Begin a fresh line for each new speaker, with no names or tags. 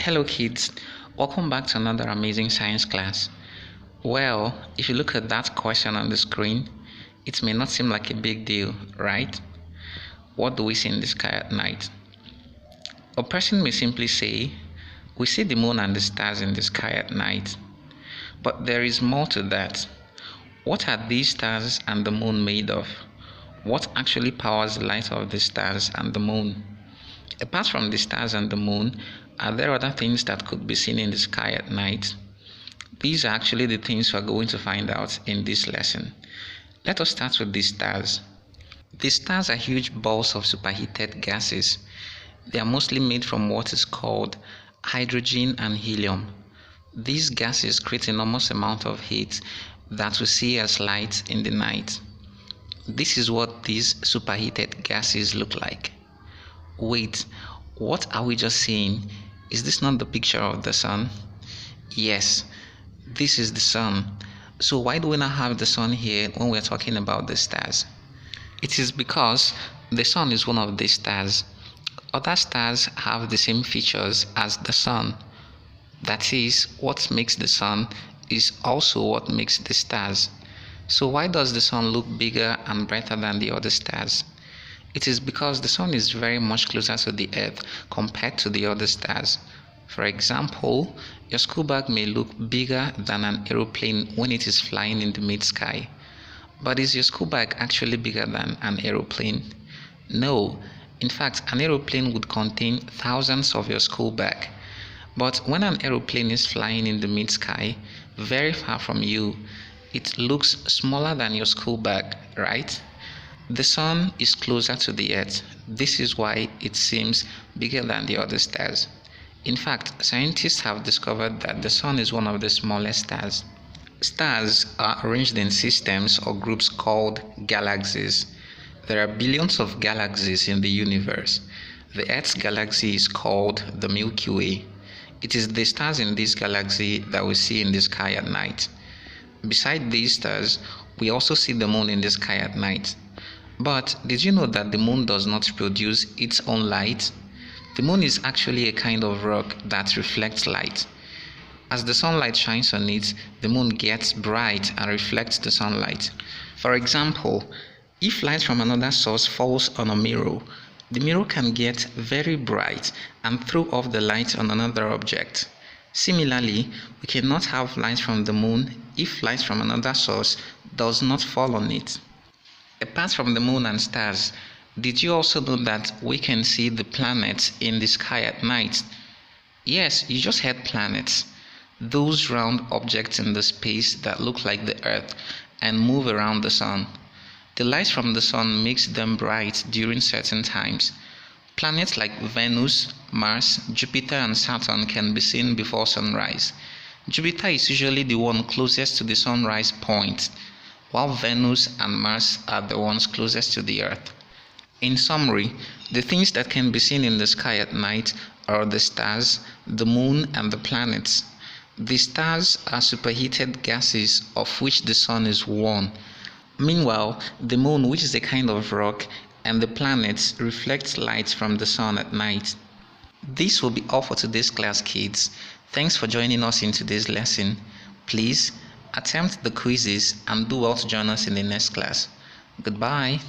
Hello kids, welcome back to another amazing science class. Well, if you look at that question on the screen, it may not seem like a big deal, right? What do we see in the sky at night? A person may simply say, we see the moon and the stars in the sky at night. But there is more to that. What are these stars and the moon made of? What actually powers the light of the stars and the moon? Apart from the stars and the moon, are there other things that could be seen in the sky at night? These are actually the things we're going to find out in this lesson. Let us start with the stars. The stars are huge balls of superheated gases. They are mostly made from what is called hydrogen and helium. These gases create enormous amount of heat that we see as light in the night. This is what these superheated gases look like. Wait, what are we just seeing? Is this not the picture of the sun? Yes, this is the sun. So why do we not have the sun here when we're talking about the stars? It is because the sun is one of the stars. Other stars have the same features as the sun. That is, what makes the sun is also what makes the stars. So why does the sun look bigger and brighter than the other stars? It is because the sun is very much closer to the earth compared to the other stars. For example, your school bag may look bigger than an aeroplane when it is flying in the mid-sky. But is your school bag actually bigger than an aeroplane? No. In fact, an aeroplane would contain thousands of your school bag. But when an aeroplane is flying in the mid-sky, very far from you, it looks smaller than your school bag, right? The sun is closer to the earth. This is why it seems bigger than the other stars. In fact, scientists have discovered that the sun is one of the smallest stars. Stars are arranged in systems or groups called galaxies. There are billions of galaxies in the universe. The Earth's galaxy is called the Milky Way. It is the stars in this galaxy that we see in the sky at night. Beside these stars, we also see the moon in the sky at night. But did you know that the moon does not produce its own light? The moon is actually a kind of rock that reflects light. As the sunlight shines on it, the moon gets bright and reflects the sunlight. For example, if light from another source falls on a mirror, the mirror can get very bright and throw off the light on another object. Similarly, we cannot have light from the moon if light from another source does not fall on it. Apart from the moon and stars, did you also know that we can see the planets in the sky at night? Yes, you just heard planets. Those round objects in the space that look like the Earth and move around the sun. The light from the sun makes them bright during certain times. Planets like Venus, Mars, Jupiter and Saturn can be seen before sunrise. Jupiter is usually the one closest to the sunrise point, while Venus and Mars are the ones closest to the Earth. In summary, the things that can be seen in the sky at night are the stars, the moon, and the planets. The stars are superheated gases of which the sun is one. Meanwhile, the moon, which is a kind of rock, and the planets reflect light from the sun at night. This will be all for today's class, kids. Thanks for joining us in today's lesson. Please attempt the quizzes and do well to join us in the next class. Goodbye.